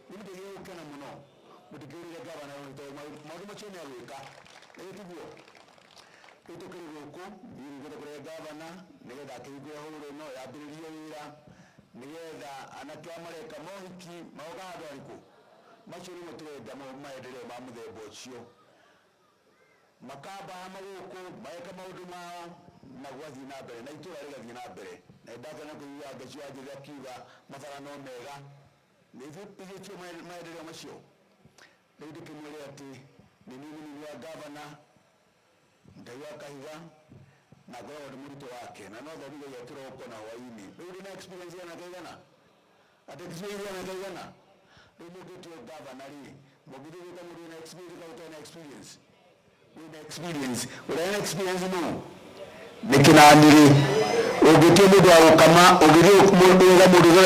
Nimtegeea ukena muno mutikirire gavana wito maundu macio ni agwika nituguo itukiri guku yirigire kure gavana nigetha akirigwe huru no yambiririe wira nigetha anake amareka mohiki mauga andu ariku macio ni muturenda maendeleo ma muthemba ucio makamba amaguku maeka maundu mao na gwathi na mbere na itura rigathi na mbere na ndakana kuiga ngeci wa njira kiuga mabara no mega nithipigicio maendeleo macio riu ndikimwire ati ni nini wa gavana ndaiwa kahiga na ngoragwo ndi murito wake na no thomithagia kiroko na hwaini riu ndina experience yana kaigana ati experience yana kaigana riu mugitio gavana ri mugithirika muri na experience kauta na experience wina experience ura experience no nikinaniri ugitie mundu wa gukama ugirie mundu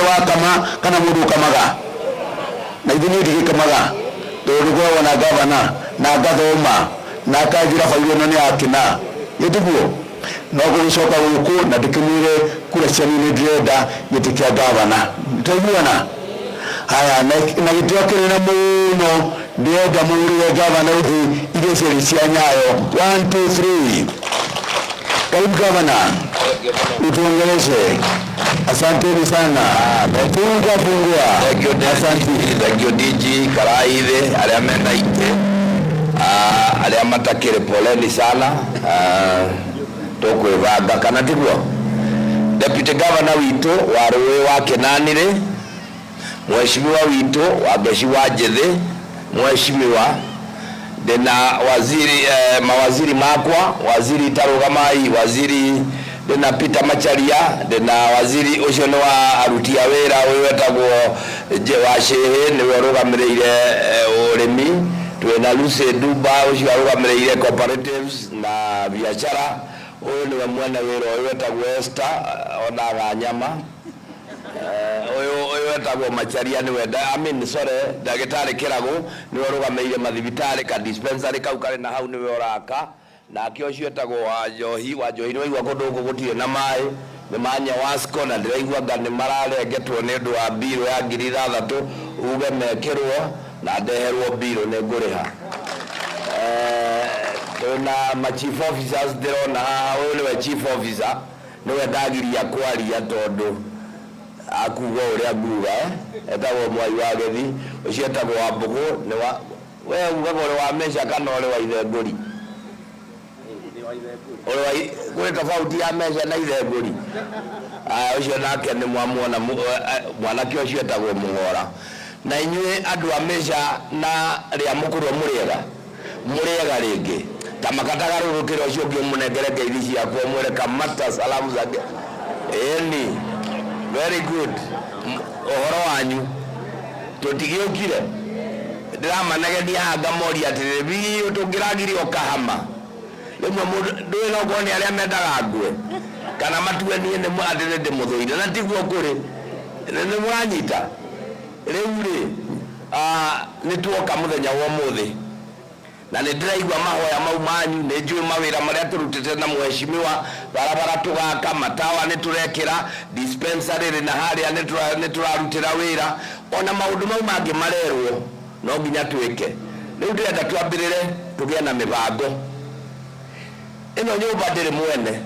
wa kama kana mundu ukamaga na ithini ndigikamaga ndurigwo na gavana na ngathoma na kanjira failo no ni akina yituguo no gucoka guku na ndikimire kura ciani ni ndrenda gitikia gavana ntaiguana haya na gitio kirina muno ndenda muurire gavana uthi ile seri cia Nyayo 1 2 3 karibu gavana utuongeleshe. Asanteni sana. Fungua. Thank you DG Karaithe aria mena ite aria matakire poleni sana tukwivanga kana tiguo. Deputy Governor witu wa Rũĩ wa Kenanire, Mheshimiwa witu wa Geci wa Njĩthĩ, Mheshimiwa ndina waziri mawaziri makwa, waziri Tarugamai, waziri ndina Peter Macharia, ndina waziri ucio ni wa aruti a wira uyu wetagwo wa Shehe niwe rugamirire urimi, twina Lucy Duba ucio arugamirire cooperatives na biashara, uyu niwe mwene wira uyu wetagwo Esther onaga nyama, uyu wetagwo Macharia niwe ndagitari Kiragu niwe rugamirire mathibitari ka dispensary kau kari na hau niwe oraka na kio cio etagwo wa Njohi niwe igwa kundu gutire na mai ni manya Wasco na ndiraigwa ngani mararengetwo ni ndu wa biro ya 6,000 uge mekirwo na ndeherwo biro ni nguriha tuna ma chief officers ndirona uyu niwe chief officer niwe ndagiria kwaria tondu akuga uria nguga etagwo Mwai wa Gethi ucio etagwo wa Mbugu ni wa we ugaga uri wa Mesha kana uri wa Ithenguri kuri tofauti ya Mesha na Ithenguri ucio nake ni mwamuona mwanake ucio etagwo Mung'ora na inyue andu a Mesha na ria mukuru muriega ringi ta makatagarurukira ucio ngi munengere ngeithi ciakwa mwire kamata salamu zake eni very good ohoro wanyu tutigiukire ndiramanagenia hanga mori atiribi utungiragiri okahama rimwe mundu no goni aria mendaga ngwe kana matuenie ni mwathire ndi muthuire na tiguo kuri ni mwanyita riu ri ni tuoka muthenya wa muthi na ndiraigwa mahoya mau manyu ni njui mawira maria turutite na mheshimiwa barabara tugaka matawa ni turekira dispensary na haria ni turarutira wira ona maundu mau mangi marerwo no nginya twike riu ndenda twambirire tugie na mibango ino nyumba ndiri mwene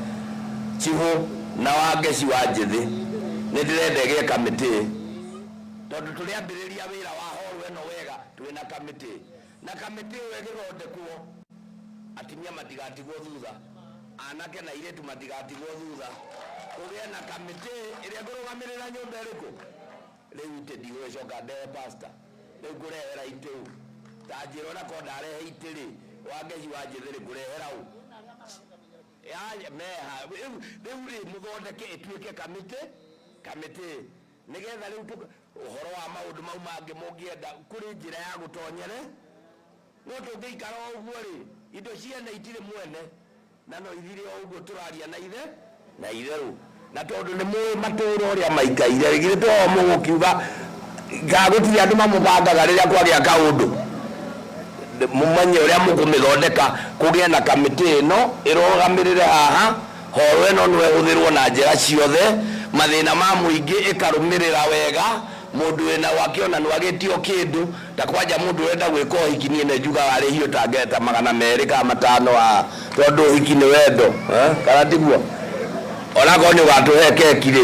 chihu na wa Geci wa Njĩthĩ ni ndirenda gie kamiti tondu turiambiriria wira wa horu eno wega twina kamiti na kamiti wegithondekwo atimia matigatigwo thutha anake na iretu matigatigwo thutha kugie na kamiti iria ngurugamirira nyumba iriku riu ndigwicoka ndehe pastor riu ngurehera itu tanjira ona ko ndarehe itiri wa Geci wa Njĩthĩ ngurehera u ya meha riu muthondeke ituike kamiti nigetha riu uhoro wa maundu mau mangi mungienda kuri njira ya gutonyere no tungikara uguo ri indo ciene itire mwene na no ithire uguo turaria na itheru na tondu ni mu maturo ria maikaire rigire to mugukiuga gagutiri andu mamubangaga riria kwagia kaundu mumanye uria mukumithondeka kugie na kamiti ino irugamirire haha horo ino niwe guthirwo na njira ciothe mathina ma muingi ikarumirira wega mundu ena wakiona nwagitio kindu takwanja mundu urenda gwika hiki nie nejuga ari hiyo tangeta 200 kana 5 tondu hiki ni wendo kana tiguo onako ni watuhe keki ri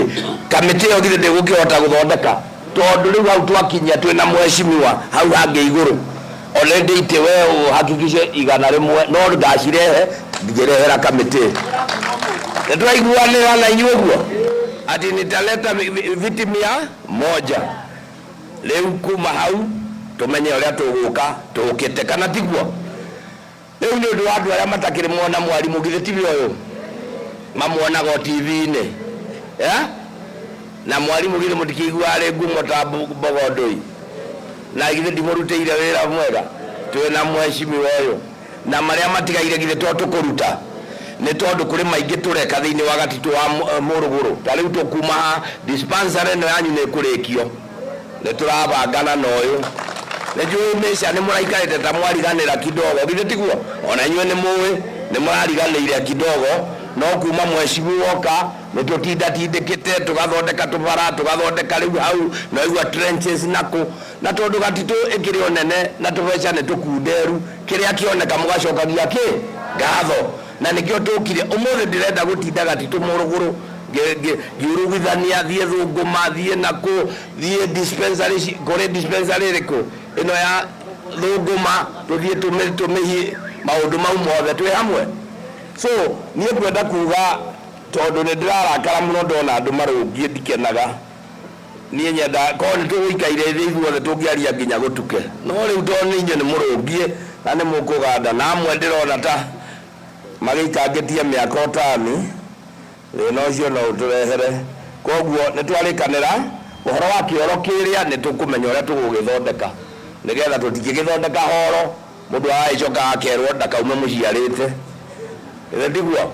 kamiti yo githe ndigukihota guthondeka tondu riu hau twakinya twina mheshimiwa hau hangi iguru already ite we hakikishe igana rimwe no ndacirehe ngirehera kamiti nitwaiguanira na inyuĩ guo ati nitaleta viti 100 riu kuma hau tumenye uria tuguka tukite kana tiguo riu ni undu wa andu aria matakiri muona mwarimu githe tibi uyu mamuonaga TV-ini na mwarimu githe mutikigua ari ngumo ta bogondoi na githe ndimurutĩire wĩra mwega twina mheshimiwa uyu na maria matigaire githe to tukuruta ni tondu kuri maingi tureka thiini wa Gatito wa Muruguru ta riu tukuma dispensary no yanyu ni kurikio ni turabangana na uyu ni njui mesha ni muraikarite ta mwariganira kidogo githe tiguo ona inyuĩ ni muĩ ni murariganĩire kidogo no kuma mheshimiwa oka ni tutinda tindikite tugathondeka tubara tugathondeka riu hau no igua trenches nako na tondu Gatito ikiri onene na tubeca ni tukunderu kiria kioneka mugacokagia ki ngatho na nikio tukire umuthi ndirenda gutinda Gatito Muruguru giurugithania thie thunguma thie nako thie dispensary kore dispensary riko ino ya thunguma tuthie tumihi maundu mau mothe twi hamwe so nie kwenda kuga tondu ni ndirarakara muno ndona andu marungie ndikenaga nie nyenda ko ni tuguikaire thi ithuothe tungiaria nginya gutuke no riu toni inyo ni murungie na ni mukuganda na amwe ndirona ta magikangitie miaka 5 no cio no turehere koguo ni twarikanira uhoro wa kioro kiria ni tukumenya uria tugugithondeka nigetha tutigigithondeka horo mundu aicoka akerwo ndakaume muciarite ndiguo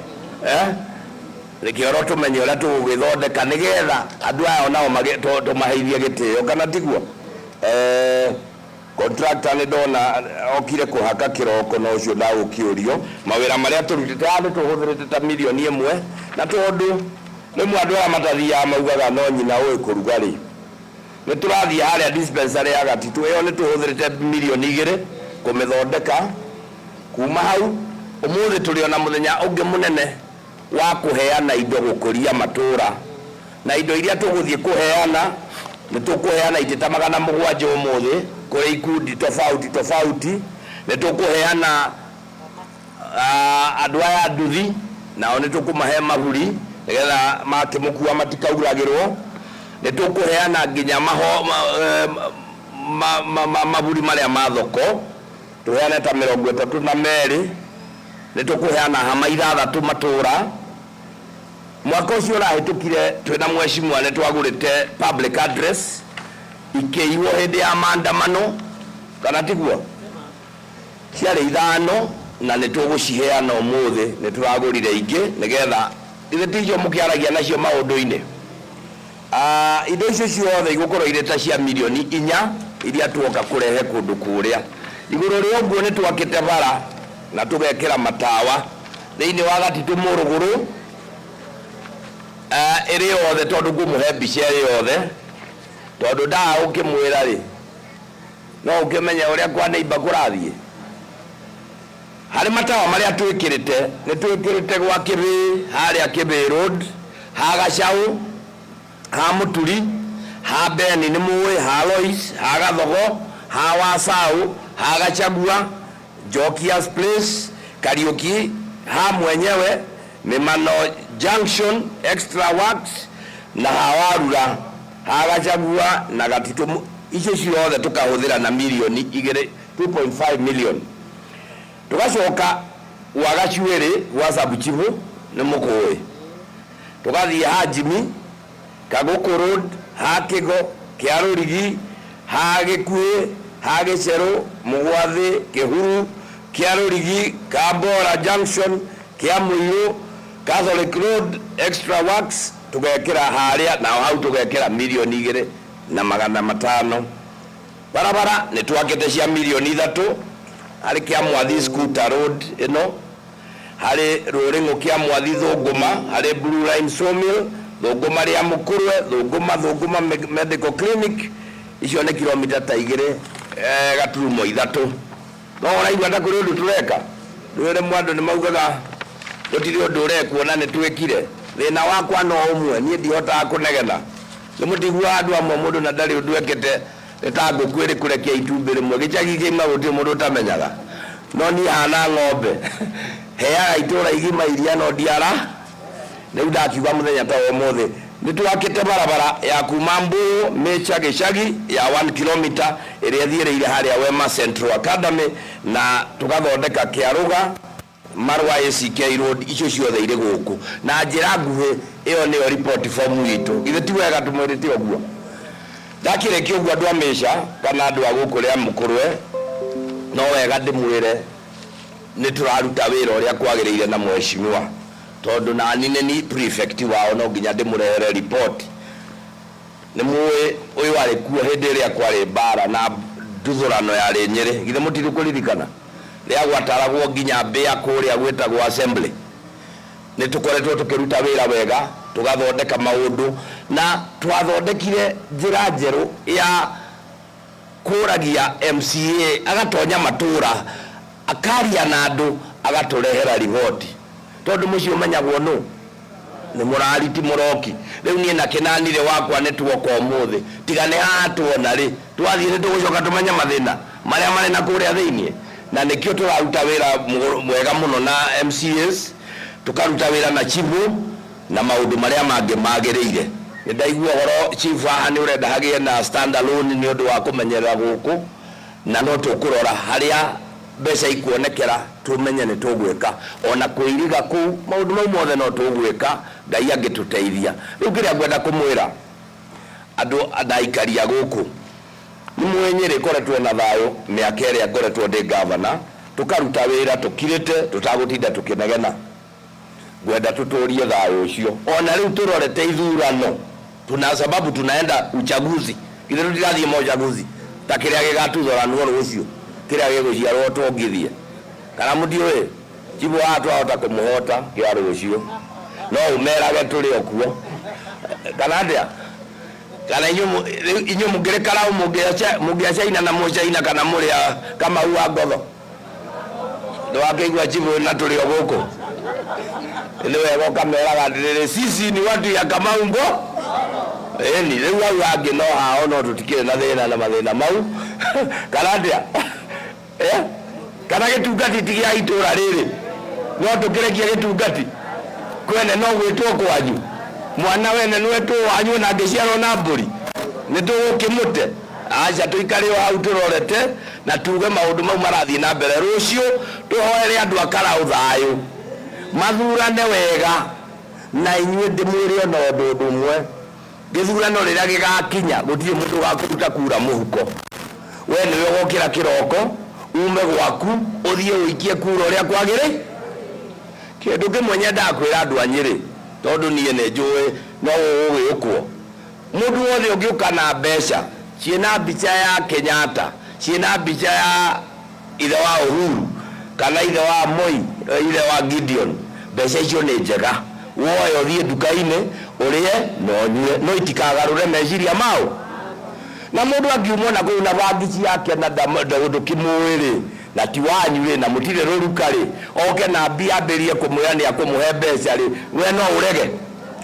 ni kioro tumenye uria tugugithondeka nigetha andu aya nao tumaheithie gitio kana tiguo contractor ni ndona okire kuhaka kiroko no ucio ndagukiurio mawira maria turutite andu tuhuthirite ta milioni 1 na tondu ni mwandu aya matathia maugaga no nyina uĩ kuruga ri ni turathia haria dispensary ya Gatito iyo ni tuhuthirite milioni 2 kumithondeka kuma hau umuthi turi ona muthenya ungi munene wa kuheana indo gukuria matura na indo iria tuguthie kuheana ni tukuheana itita 700 umuthi kuri ikundi tofauti ni tukuheana andu aya nduthi nao ni tukumahe mahuri nigetha makimukua matikauragirwo ni tukuheana nginya mahuri maria ma thoko tuheane ta 32 ni tukuheana hama 6 matura mwaka ucio urahitukire twina mheshimiwa ni twagurite public address ikeiwo hindi ya maandamano kana tiguo ciari 5 na ni tuguciheana umuthi ni turagurire ingi nigetha ithe ticio mukiaragia nacio maundu-ini indo icio ciothe igukorwo iri ta cia milioni 4 iria tuoka kurehe kundu kuria iguru ria uguo ni twakite bara na tugekira matawa thiini wa Gatito Muruguru iri yothe tondu ngumuhe mbica yothe tondu ndaa ukimwira ri no ukimenya uria kwa neighbor kurathie hari matawa maria twikirite ni twikirite gwa Kibi haria Kibi Road ha Gacau ha Muturi ha Beni ni muwi ha Lois ha Gathogo ha Wasau ha Gachagua Jokias Place Kariuki ha mwenyewe Mimano Junction Extra Works na Hawarura ha Gachagua na Gatito icio ciothe tukahuthira na milioni 2.5 million tugacoka wa Gacuiri wa Sabuchivu ni mukuwi tugathie ha Jimi Kaguku Road ha Kigo Kiarurigi ha Gikui ha Gicero Mugwathi Kihuru Kiarurigi Kabora Junction Kiamuiru Catholic Road Extra Works tugekira haria na hau tugekira milioni 2.5 barabara ni twakite cia milioni 3 hari Kiamwathi Scooter Road ino hari Ruringu Kiamwathi Thunguma hari Blue Line Sawmill Thunguma ria Mukurwe Thunguma Medical Clinic icio nĩ kilomita ta 2 gaturumo 3 no ũraigua ta kũrĩ ũndũ tũreka rĩrĩ mwandũ nĩ maugaga gũtirĩ ũndũ ũrekwo na nĩ twĩkire thĩna wakwa no ũmwe niĩ ndihotaga kũnegena nĩ mũtigua andũ amwe mũndũ na ndarĩ ũndũ ekĩte ta ngũkũ ĩrĩ kũrekia itumbĩ rĩmwe gĩcagi kĩima gũtirĩ mũndũ ũtamenyaga no niĩ hana ng'ombe heaga itũũra igima iria no ndiara rĩu ndakiuga mũthenya ta ũmũthĩ nĩ twakĩte barabara ya kuma Mbũyũ Mĩcha gĩcagi ya 1 kilomita ĩrĩa thiĩrĩire harĩa Wema Central Academy na tũgathondeka Kĩarũga Marwa ACK Road icio ciothe irĩ gũkũ na njĩra nguhĩ ĩyo nĩyo report form itũ ithe ti wega tũmwĩrĩte ũguo ndakĩrĩkia ũguo andũ a Mĩcha kana andũ a gũkũ rĩa Mũkũrwe no wega ndĩmwĩre nĩ tũraruta wĩra ũrĩa kwagĩrĩire na mheshimiwa tondũ na nĩ prefect wao no nginya ndĩmũrehere report nĩ mũĩ ũyũ warĩ kuo hĩndĩ ĩrĩa kwarĩ mbara na nduthũrano yarĩ Nyĩrĩ githĩ mũtirĩ kũririkana rĩa gwataragwo nginya mbĩa kũrĩa gwĩtagwo assembly nĩ tũkoretwo tũkĩruta wĩra wega tũgathondeka maũndũ na twathondekire njĩra njerũ ya kũragia MCA agatonya matũra akaria na andũ agatũrehera riboti tondũ mũciĩ ũmenyagwo nũ nĩ mũrariti mũroki rĩu niĩ na Kĩnanire wakwa nĩ tuoka ũmũthĩ tiga nĩ haha tuona rĩ twathiĩ nĩ tũgũcoka tũmenye mathĩna marĩa marĩ na kũrĩa thĩinĩ na nĩkĩo tũraruta wĩra mwega mũno na MCAs tukaruta wĩra na chief na maũndũ marĩa mangĩ magĩrĩire nĩ ndaigua ũhoro chief haha nĩ ũrenda hagĩe na stand alone nĩ ũndũ wa kũmenyerera gũkũ na no tũkũrora harĩa mbeca ikuonekera tumenye nĩ tũgwĩka ona kwĩiriga kũu maũndũ mau mothe no tũgwĩka Ngai angĩtũteithia rĩu kĩrĩa ngwenda kũmwĩra andũ adaikaria gũkũ nĩ mũĩ Nyĩrĩ koretwo na thayũ mĩaka ĩrĩa ngoretwo ndĩ governor tukaruta wĩra tũkirĩte tũtagũtinda tũkĩnegena ngwenda tũtũrie thayũ ũcio ona rĩu tũrorete ithurano tuna sababu tunaenda uchaguzi githĩ tũtigathiĩ uchaguzi ta kĩrĩa gĩgatuthũranwo rũciũ kĩrĩa gĩgũciarwo tũngithie kana mũtiũĩ Chibu twahota kũmũhota kĩa rũciũ no ũmerage tũrĩ okuo kana ndĩa kana inyo mũngĩrĩ karau mũngĩacaina na mũcaina kana mũrĩa Kamau wa Ngotho ndwakĩigua Chibu na tũrĩ o gũkũ nĩ wega ũkameraga ndĩrĩ sisi ni watu ya Kamau ngo eni rĩu au angĩ no hao no tũtikĩrĩ na thĩna na mathĩna mau kana ndĩa kana gĩtungati ti gĩa itũra rĩrĩ no tũkĩrekia gĩtungati kwene no gwĩtwo kwanyu mwana wene nĩwetwo wanyu na angĩciarwo na mbũri nĩ tũgũkĩmũte aca tũikare o hau tũrorete na tuge maũndũ mau marathiĩ na mbere rũciũ tũhoere andũ a Karaũ thayũ mathurane wega na inyuĩ ndĩmwĩre ona ũndũ ũmwe gĩthurano rĩrĩa gĩgakinya gũtirĩ mũndũ ũgakũruta kura mũhuko we nĩwe ũgokĩra kĩroko ume gwaku ũthiĩ ũikie kura ũrĩa kwagĩrĩ kĩndũ kĩmwe nyendaga kwĩra andũ a Nyĩrĩ tondũ niĩ nĩ njũĩ no ũgĩũkwo mũndũ wothe ũngĩũka na mbeca ciĩna mbica ya Kenyatta ciĩna mbica ya ithe wa Uhuru kana ithe wa Moi ithe wa Gideon mbeca icio nĩ njega woyo thiĩ nduka-inĩ ũrĩe no nyue no itikagarũre meciria mao na mũndũ angiumwo na kũu na bangi yake na ndũndũ kĩmwĩrĩ na ti wanyu rĩ na mũtirĩ rũruka rĩ oke na mbia ambĩrie kũmwĩra nĩ akũmũhe mbeca rĩ we no ũrege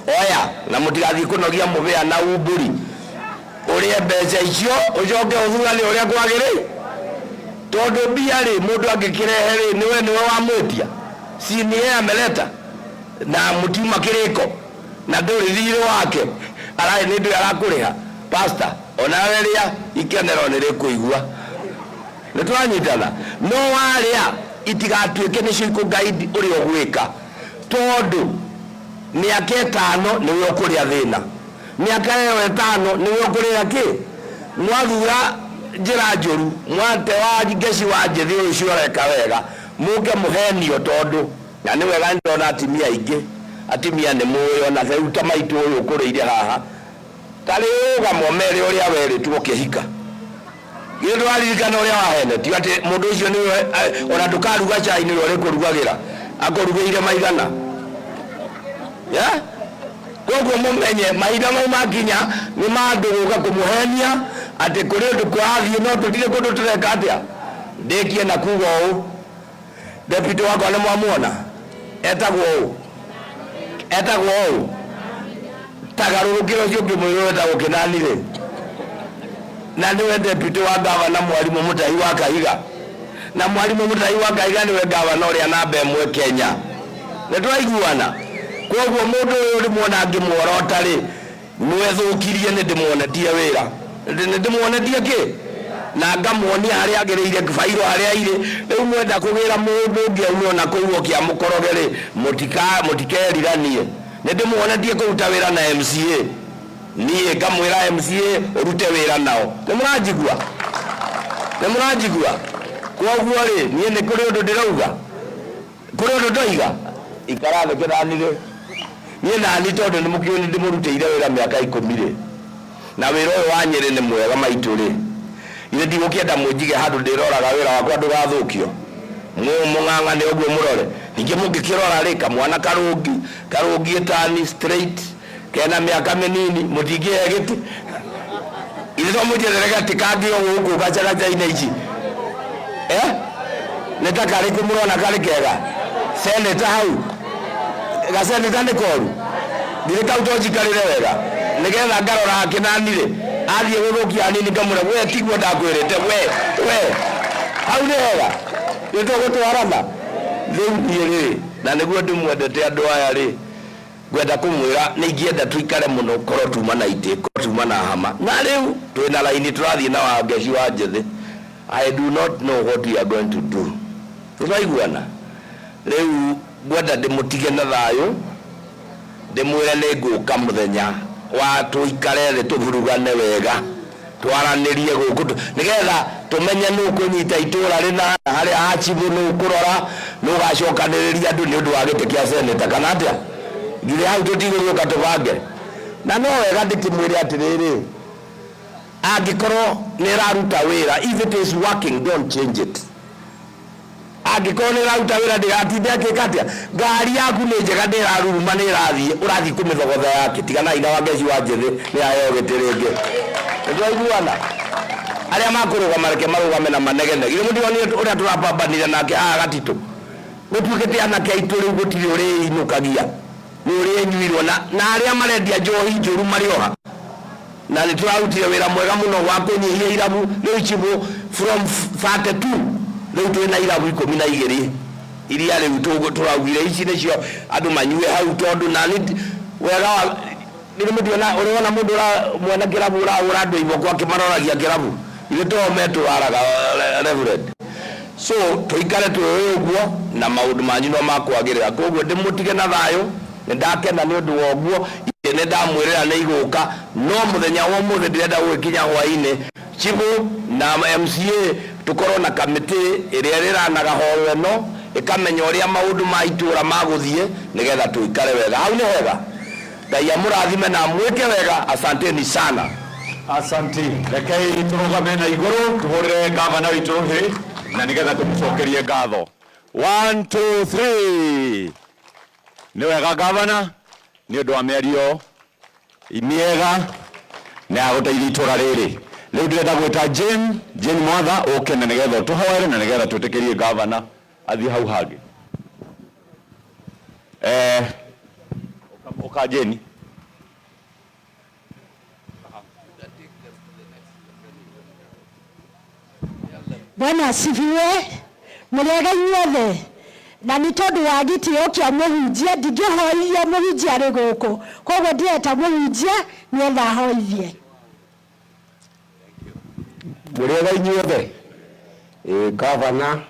oya na mũtigathiĩ kũnogia mũbĩa na umbũri ũrĩe mbeca icio ũcoke ũthurane ũrĩa kwagĩrĩ tondũ mbia rĩ mũndũ angĩkĩrehe rĩ nĩwe wamwĩtia si ni yeye ameleta na mũtiuma kĩrĩko na ndũrĩ thirĩ wake araĩ nĩ ndũ arakũrĩha pastor ona rĩrĩa ikenero nĩ rĩkũigua nĩ twanyitana no warĩa itigatuĩke nĩcio ikũgaidi ũrĩa ũgwĩka tondũ mĩaka 5 nĩwe ũkũrĩa thĩna mĩaka ĩyo 5 nĩwe ũkũrĩa kĩ mwathura njĩra njũru mwate wa ngeci wa njĩthĩ ũyũ cioreka wega mũke mũhenio tondũ na nĩ wega ndona atimia aingĩ atimia nĩ mũĩ ona rĩu ta maitũ ũyũ ũkũrĩire haha tarĩ ũga momere ũrĩa werĩtwo kĩhika githĩ ndwaririkana ũrĩa wahenetio atĩ mũndũ ũcio nĩwe ona ndũkaruga cai nĩwe ũrĩkũrugagĩra akũrugĩire maigana koguo mũmenye mahinda mau makinya nĩ mandũ gũka kũmũhenia ati kuri undu kwathie no tutire kundu tureka atia ndikie na kuga u deputy wakwa ni mwamuona etagwo u tagarurukiro cio ngimwira etagwo Kinanire na niwe deputy wa gavana Mwalimu Mutahi wa Kahiga na Mwalimu Mutahi wa Kahiga niwe gavana uria namba 1 Kenya nitwaiguana koguo mundu uyu ndimuona ngimworota ri niwethukirie ni ndimuonetie wira ndimuonetie ki na ngamuonia haria agereire kibairo haria ire riu mwenda kugira mundu ngiaumio na kuiguo kia mukorogere mutikeriranie ni ndimuonetie kuruta wira na MCA niye ngamwira MCA urute wira nao nimurajigua koguo ri niye ni kuri undu ndirauga kuri undu ndoiga ikarathe Kinanire niye nani tondu ni mukioni ndimurutire wira miaka 10 ri na wira uyu wa Nyeri ni mwega maitu ri ile ndigukienda munjige handu ndiroraga wira wakwa ndugathukio mung'ang'ane uguo murore ninge mungikirora ri kamwana karungi tani straight kena miaka minini mutingie giti ile to mujerega tikagio guku gachaga ine ici neta kari kumurona kari kega seneta hau ga seneta ni koru ndire kautoji karire wega nigetha ngarora Kinanire athie guthukia nini ngamura we tiguo ndakwirite we hau ni wega nitugutwarana riu ri na niguo ndimwendete andu aya ri gwenda kumwira ni ingienda tuikare muno korwo tuma na ite korwo tuma na hama na riu twina laini turathie na Wangeci wa Njethi. I do not know what we are going to do. Turaiguana riu gwenda ndimutige na thayu ndimwire ni nguka muthenya wa tuikare ri tuvurugane wega twaranirie guku nigetha tumenye nukunyita itura rina haria achibu nukurora nugacokaniriria andu ni undu wa gite kia seneta kana atia ngire hau tutigurioka tubange na no wega ndikimwire atiriri angikorwo niraruta wira if it is working don't change it angikorwo niraruta wira ndigatinde akikatia ngari yaku ni njega ndiraruruma nirathie urathie kumithogotha yake tigana ina Wangeci wa Njethi ni ayo gitiringe ndwaiguana aria makurugama reke marugame na manegene gire mundioni uria turapambanire nake gatito gutuikite anake aitu riu gutiri uri inukagia ni uri nyuirwo na aria marendia njohi njuru marioha na ni turarutire wira mwega muno wa kunyihia irabu riu chibu from 32 riu twina irabu 12 iria riu turaugire ici nicio andu manyue hau tondu na ni wega ni mundiona uriona mundu mwena kirabu ura andu iboko akimaroragia kirabu ile to metu araga reverend so tuikare tuoguo na maundu manyu no makwagirira koguo ndimutige na thayu ndakena ni undu woguo ine ndamwirira ni iguka no muthenya wa muthe ndirenda gwikinya hwaine chibu na MCA tukorwo na kamiti iria riranaga horo no ikamenya uria maundu ma itura maguthie nigetha tuikare wega hau ni hega Ngai amurathime na mwike wega asanteni sana asanti rekei turugame na iguru tuhurire gavana witu hi na nigetha tumucokerie ngatho 1 2 3 ni wega gavana ni undu wa miario imiega na guteithia itura riri riu ndirenda gwita Jane Mwatha uke na nigetha tuhoere na nigetha twitikirie gavana athie hau hangi uka Jane Bwana asifiwe murega inyothe na ni tondu wa gitio kia muhunjia ndingĩhoithia muhunjia arĩ gũkũ koguo ndireta muhunjia nietha hoithie murega inyothe gavana